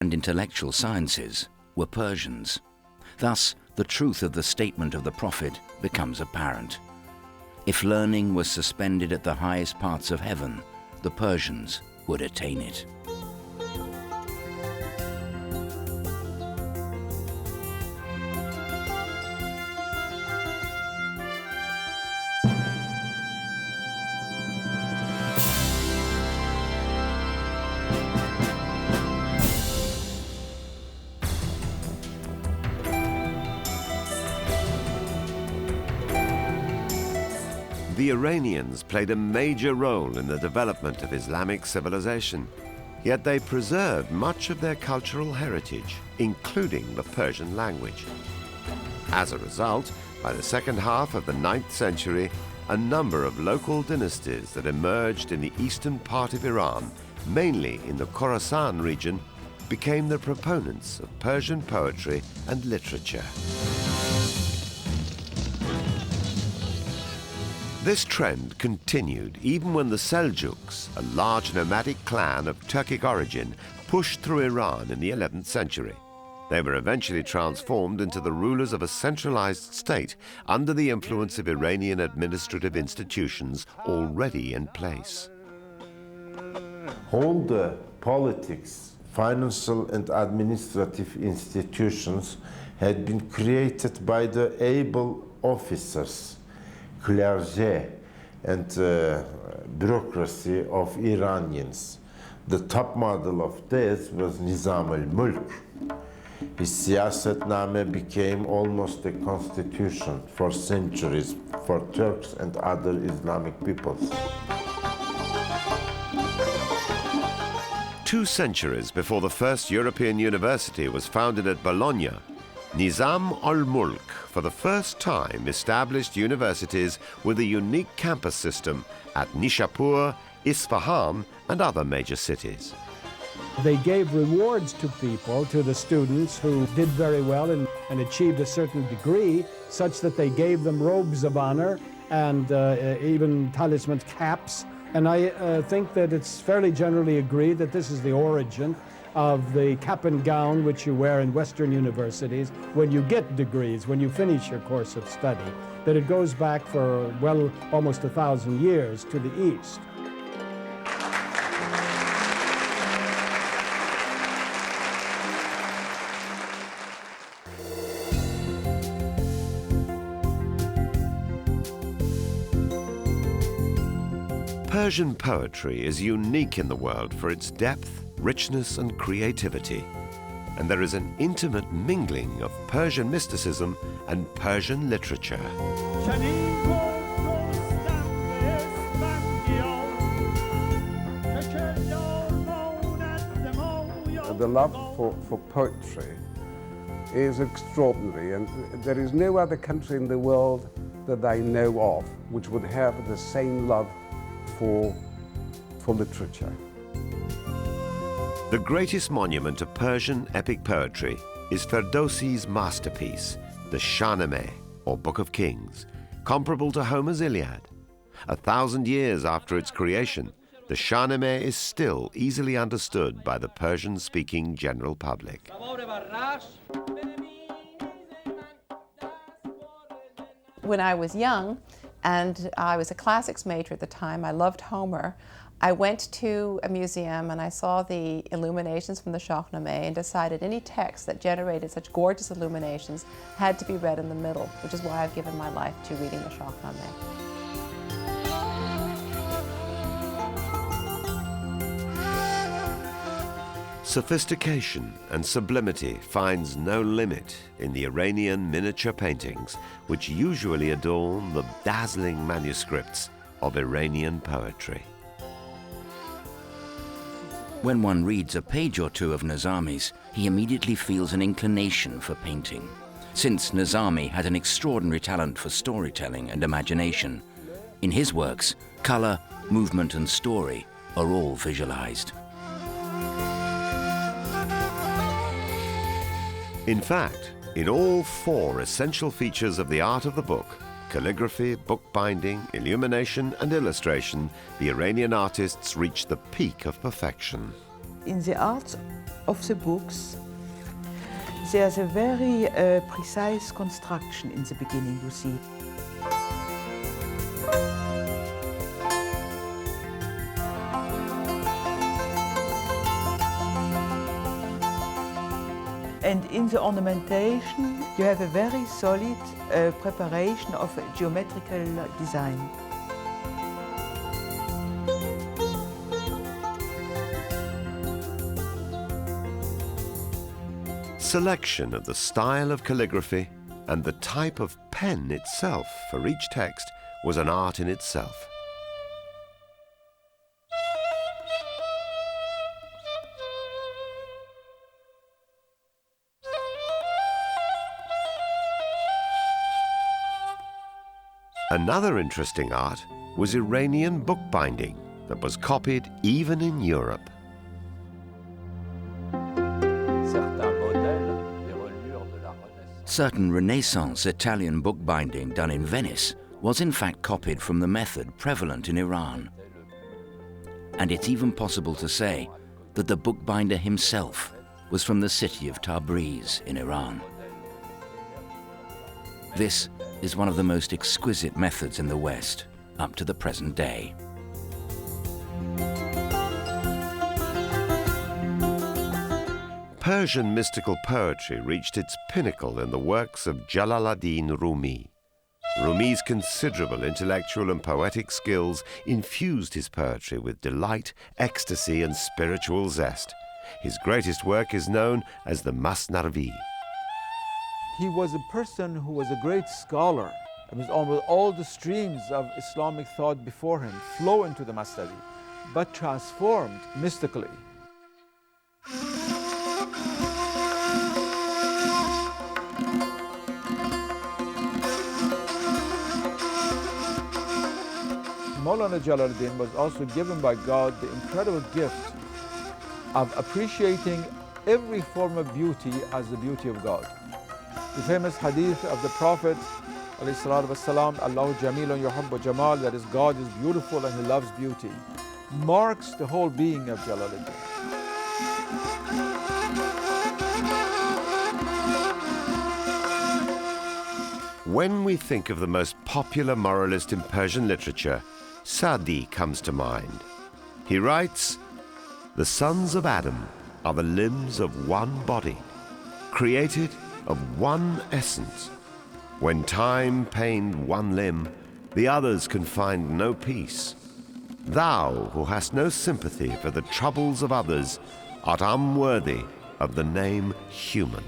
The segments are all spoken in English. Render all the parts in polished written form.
and intellectual sciences were Persians. Thus, the truth of the statement of the prophet becomes apparent. If learning was suspended at the highest parts of heaven, the Persians would attain it. The Iranians played a major role in the development of Islamic civilization, yet they preserved much of their cultural heritage, including the Persian language. As a result, by the second half of the 9th century, a number of local dynasties that emerged in the eastern part of Iran, mainly in the Khorasan region, became the proponents of Persian poetry and literature. This trend continued even when the Seljuks, a large nomadic clan of Turkic origin, pushed through Iran in the 11th century. They were eventually transformed into the rulers of a centralized state under the influence of Iranian administrative institutions already in place. All the politics, financial and administrative institutions had been created by the able officers, clergy and bureaucracy of Iranians. The top model of this was Nizam al-Mulk. His Siyasetname became almost a constitution for centuries for Turks and other Islamic peoples. 2 centuries before the first European university was founded at Bologna, Nizam al-Mulk for the first time established universities with a unique campus system at Nishapur, Isfahan, and other major cities. They gave rewards to people, to the students who did very well and achieved a certain degree, such that they gave them robes of honor and even talisman caps. And I think that it's fairly generally agreed that this is the origin of the cap and gown which you wear in Western universities when you get degrees, when you finish your course of study, that it goes back for, well, almost 1,000 years to the East. Persian poetry is unique in the world for its depth, richness, and creativity, and there is an intimate mingling of Persian mysticism and Persian literature. The love for poetry is extraordinary, and there is no other country in the world that I know of which would have the same love for literature. The greatest monument of Persian epic poetry is Ferdowsi's masterpiece, the Shahnameh, or Book of Kings, comparable to Homer's Iliad. 1,000 years after its creation, the Shahnameh is still easily understood by the Persian-speaking general public. When I was young, and I was a classics major at the time, I loved Homer, I went to a museum and I saw the illuminations from the Shahnameh and decided any text that generated such gorgeous illuminations had to be read in the middle, which is why I've given my life to reading the Shahnameh. Sophistication and sublimity finds no limit in the Iranian miniature paintings, which usually adorn the dazzling manuscripts of Iranian poetry. When one reads a page or two of Nizami's, he immediately feels an inclination for painting. Since Nizami had an extraordinary talent for storytelling and imagination, in his works, color, movement, and story are all visualized. In fact, in all 4 essential features of the art of the book, calligraphy, bookbinding, illumination, and illustration, the Iranian artists reached the peak of perfection. in the art of the books, there's a very precise construction in the beginning, you see. And in the ornamentation, you have a very solid preparation of a geometrical design. Selection of the style of calligraphy and the type of pen itself for each text was an art in itself. Another interesting art was Iranian bookbinding that was copied even in Europe. Certain Renaissance Italian bookbinding done in Venice was in fact copied from the method prevalent in Iran. And it's even possible to say that the bookbinder himself was from the city of Tabriz in Iran. This is one of the most exquisite methods in the West up to the present day. Persian mystical poetry reached its pinnacle in the works of Jalal-ad-Din Rumi. Rumi's considerable intellectual and poetic skills infused his poetry with delight, ecstasy, and spiritual zest. His greatest work is known as the Masnavi. He was a person who was a great scholar. It was almost all the streams of Islamic thought before him flow into the Masnavi, but transformed mystically. Maulana Jalaluddin was also given by God the incredible gift of appreciating every form of beauty as the beauty of God. The famous hadith of the Prophet, ﷺ, Allahu Jamilun yuhibbu Jamal, that is, God is beautiful and He loves beauty, marks the whole being of Jalaluddin. When we think of the most popular moralist in Persian literature, Sa'di comes to mind. He writes, "The sons of Adam are the limbs of one body, created of one essence. When time pained one limb, the others can find no peace. Thou, who hast no sympathy for the troubles of others, art unworthy of the name human."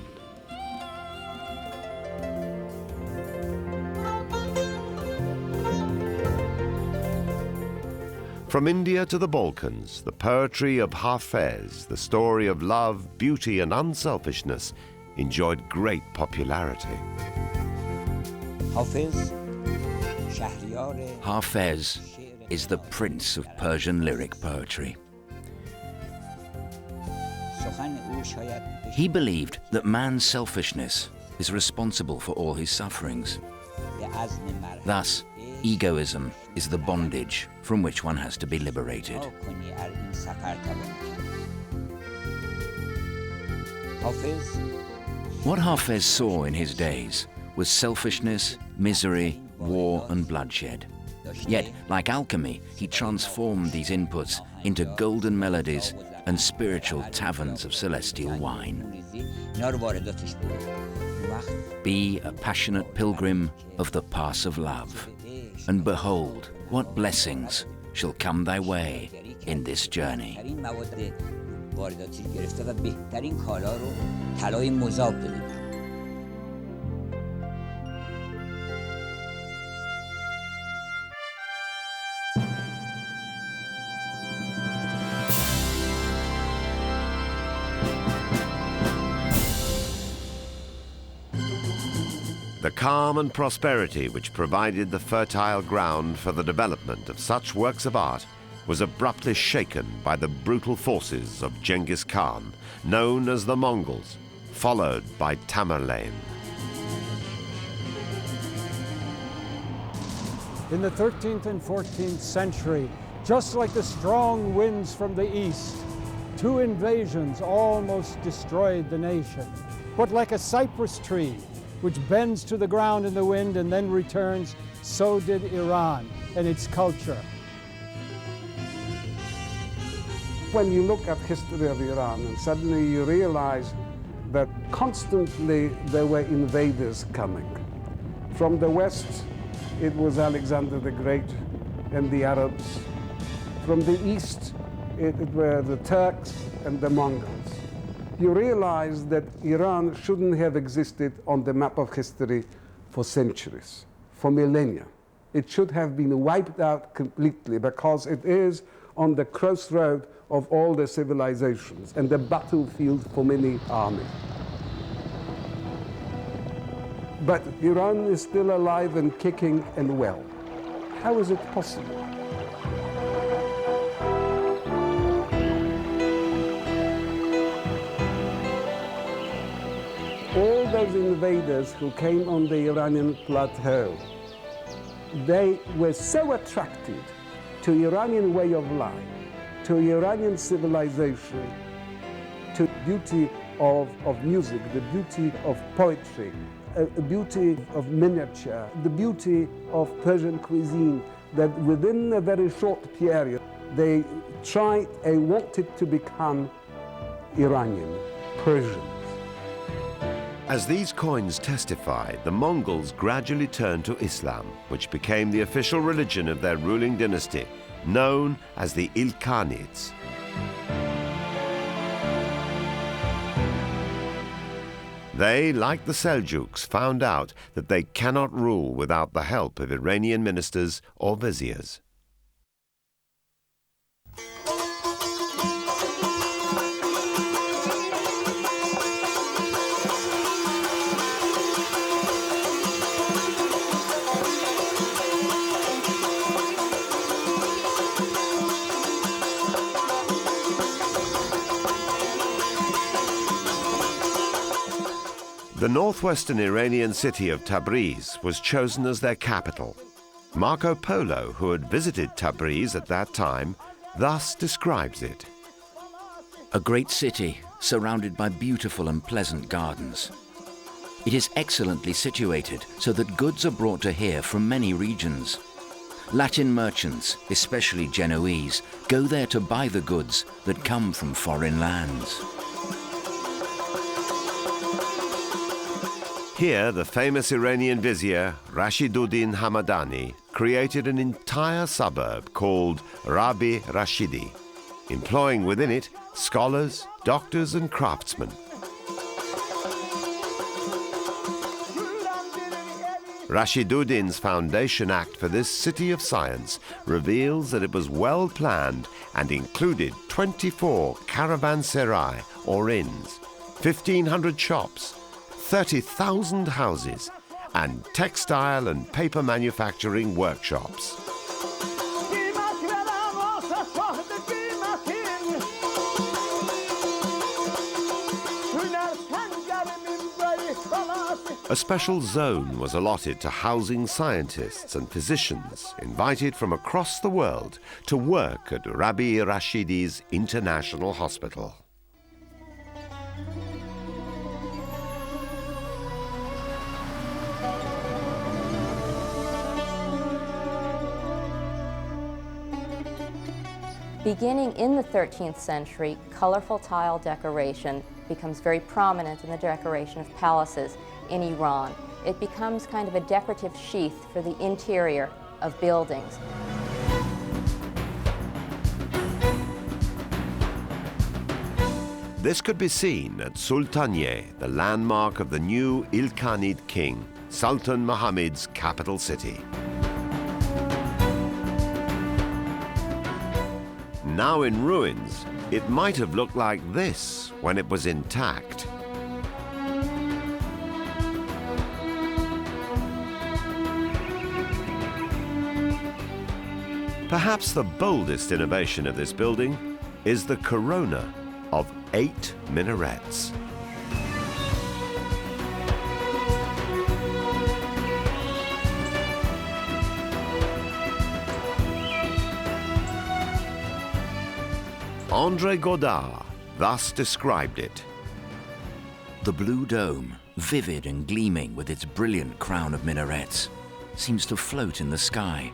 From India to the Balkans, the poetry of Hafez, the story of love, beauty, and unselfishness, enjoyed great popularity. Hafez is the prince of Persian lyric poetry. He believed that man's selfishness is responsible for all his sufferings. Thus, egoism is the bondage from which one has to be liberated. What Hafez saw in his days was selfishness, misery, war, and bloodshed. Yet, like alchemy, he transformed these inputs into golden melodies and spiritual taverns of celestial wine. Be a passionate pilgrim of the pass of love, and behold what blessings shall come thy way in this journey. The calm and prosperity which provided the fertile ground for the development of such works of art was abruptly shaken by the brutal forces of Genghis Khan, known as the Mongols, followed by Tamerlane. In the 13th and 14th century, just like the strong winds from the east, 2 invasions almost destroyed the nation. But like a cypress tree, which bends to the ground in the wind and then returns, so did Iran and its culture. When you look at history of Iran, and suddenly you realize that constantly there were invaders coming. From the west, it was Alexander the Great and the Arabs. From the east, it were the Turks and the Mongols. You realize that Iran shouldn't have existed on the map of history for centuries, for millennia. It should have been wiped out completely because it is on the crossroad of all the civilizations and the battlefield for many armies. But Iran is still alive and kicking and well. How is it possible? All those invaders who came on the Iranian plateau, they were so attracted to Iranian way of life, to Iranian civilization, to beauty of music, the beauty of poetry, the beauty of miniature, the beauty of Persian cuisine, that within a very short period, they tried and wanted to become Iranian, Persian. As these coins testify, the Mongols gradually turned to Islam, which became the official religion of their ruling dynasty, known as the Ilkhanids. They, like the Seljuks, found out that they cannot rule without the help of Iranian ministers or viziers. The northwestern Iranian city of Tabriz was chosen as their capital. Marco Polo, who had visited Tabriz at that time, thus describes it. A great city surrounded by beautiful and pleasant gardens. It is excellently situated so that goods are brought to here from many regions. Latin merchants, especially Genoese, go there to buy the goods that come from foreign lands. Here, the famous Iranian vizier Rashiduddin Hamadani created an entire suburb called Rabi Rashidi, employing within it scholars, doctors, and craftsmen. Rashiduddin's Foundation Act for this city of science reveals that it was well planned and included 24 caravanserai or inns, 1,500 shops, 30,000 houses, and textile and paper manufacturing workshops. A special zone was allotted to housing scientists and physicians invited from across the world to work at Rabi Rashidi's International Hospital. Beginning in the 13th century, colorful tile decoration becomes very prominent in the decoration of palaces in Iran. It becomes kind of a decorative sheath for the interior of buildings. This could be seen at Sultaniye, the landmark of the new Ilkhanid king, Sultan Muhammad's capital city. Now in ruins, it might have looked like this when it was intact. Perhaps the boldest innovation of this building is the corona of 8 minarets. André Godard thus described it. The blue dome, vivid and gleaming with its brilliant crown of minarets, seems to float in the sky.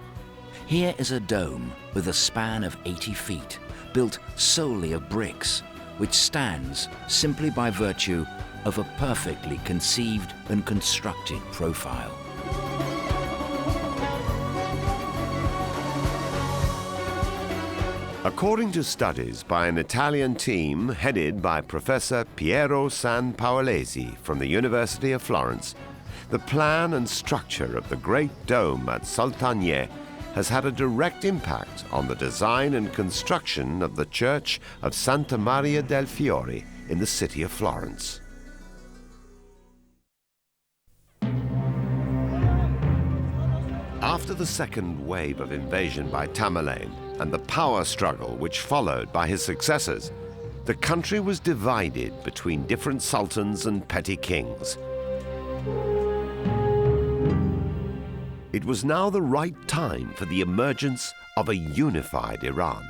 Here is a dome with a span of 80 feet, built solely of bricks, which stands simply by virtue of a perfectly conceived and constructed profile. According to studies by an Italian team headed by Professor Piero San Paolesi from the University of Florence, the plan and structure of the Great Dome at Saltagné has had a direct impact on the design and construction of the Church of Santa Maria del Fiore in the city of Florence. After the second wave of invasion by Tamerlane and the power struggle which followed by his successors, the country was divided between different sultans and petty kings. It was now the right time for the emergence of a unified Iran.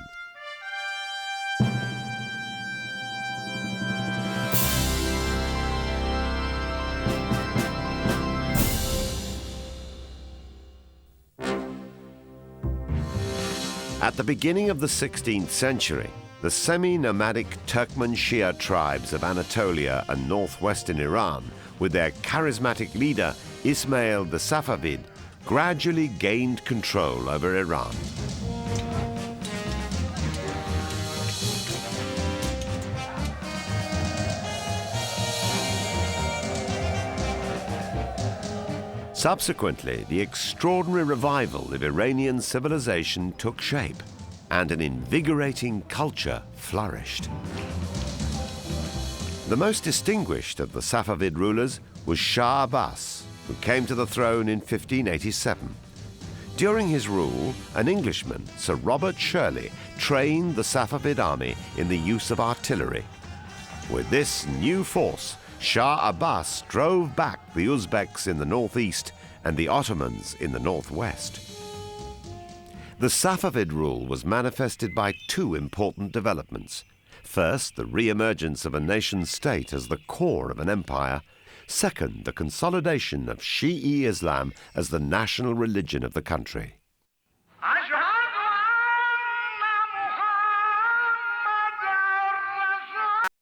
At the beginning of the 16th century, the semi-nomadic Turkmen Shia tribes of Anatolia and northwestern Iran, with their charismatic leader Ismail the Safavid, gradually gained control over Iran. Subsequently, the extraordinary revival of Iranian civilization took shape, and an invigorating culture flourished. The most distinguished of the Safavid rulers was Shah Abbas, who came to the throne in 1587. During his rule, an Englishman, Sir Robert Shirley, trained the Safavid army in the use of artillery. With this new force, Shah Abbas drove back the Uzbeks in the northeast and the Ottomans in the northwest. The Safavid rule was manifested by two important developments. First, the re-emergence of a nation-state as the core of an empire. Second, the consolidation of Shi'i Islam as the national religion of the country.